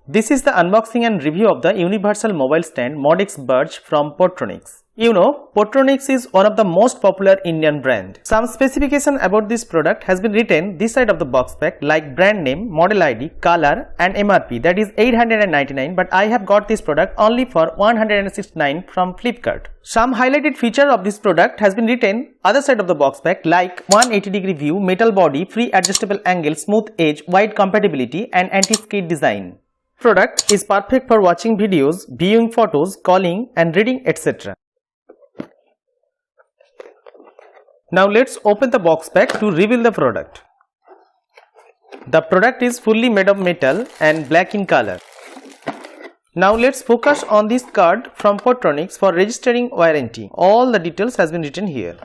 This is the unboxing and review of the universal mobile stand Modesk Burj from Portronics. You know, Portronics is one of the most popular Indian brand. Some specification about this product has been written this side of the box pack, like brand name, model ID, color and MRP, that is 899, but I have got this product only for 169 from Flipkart. Some highlighted feature of this product has been written other side of the box pack, like 180-degree view, metal body, free adjustable angle, smooth edge, wide compatibility and anti-skid design. Product is perfect for watching videos, viewing photos, calling and reading etc. Now let's open the box pack to reveal the product. The product is fully made of metal and black in color. Now let's focus on this card from Portronics for registering warranty. All the details has been written here.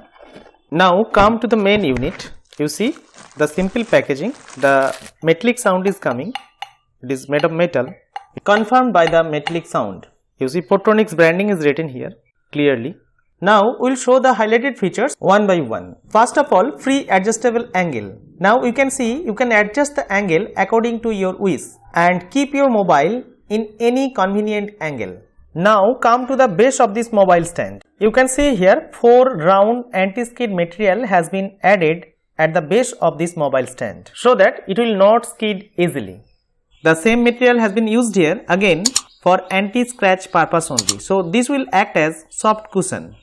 Now come to the main unit. You see the simple packaging. The metallic sound is coming. It is made of metal, confirmed by the metallic sound. You see Portronics branding is written here clearly. Now we will show the highlighted features one by one. First of all, free adjustable angle. Now you can see you can adjust the angle according to your wish and keep your mobile in any convenient angle. Now come to the base of this mobile stand. You can see here 4 round anti-skid material has been added at the base of this mobile stand so that it will not skid easily. The same material has been used here again for anti-scratch purpose only. So this will act as soft cushion.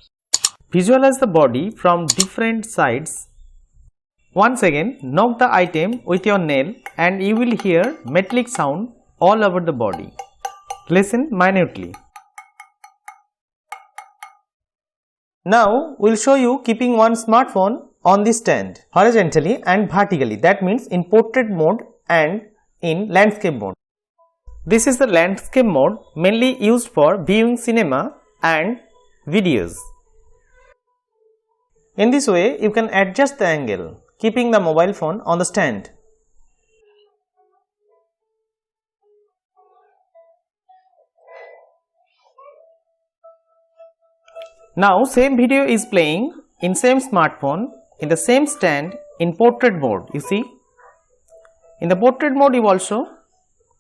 Visualize the body from different sides. Once again, knock the item with your nail and you will hear metallic sound all over the body. Listen minutely. Now we will show you keeping one smartphone on the stand horizontally and vertically. That means in portrait mode and in landscape mode. This is the landscape mode, mainly used for viewing cinema and videos. In this way, you can adjust the angle, keeping the mobile phone on the stand. Now same video is playing in same smartphone in the same stand in portrait mode. You see, in the portrait mode you also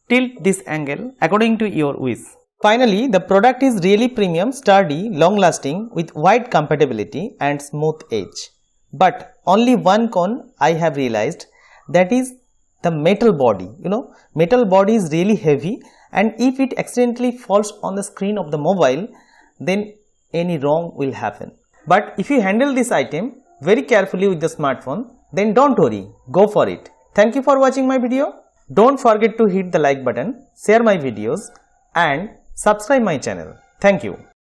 tilt this angle according to your wish. Finally, the product is really premium, sturdy, long lasting with wide compatibility and smooth edge. But only one con I have realized, that is the metal body. You know, metal body is really heavy and if it accidentally falls on the screen of the mobile, then any wrong will happen. But if you handle this item very carefully with the smartphone, then don't worry, go for it. Thank you for watching my video. Don't forget to hit the like button, share my videos and subscribe my channel. Thank you.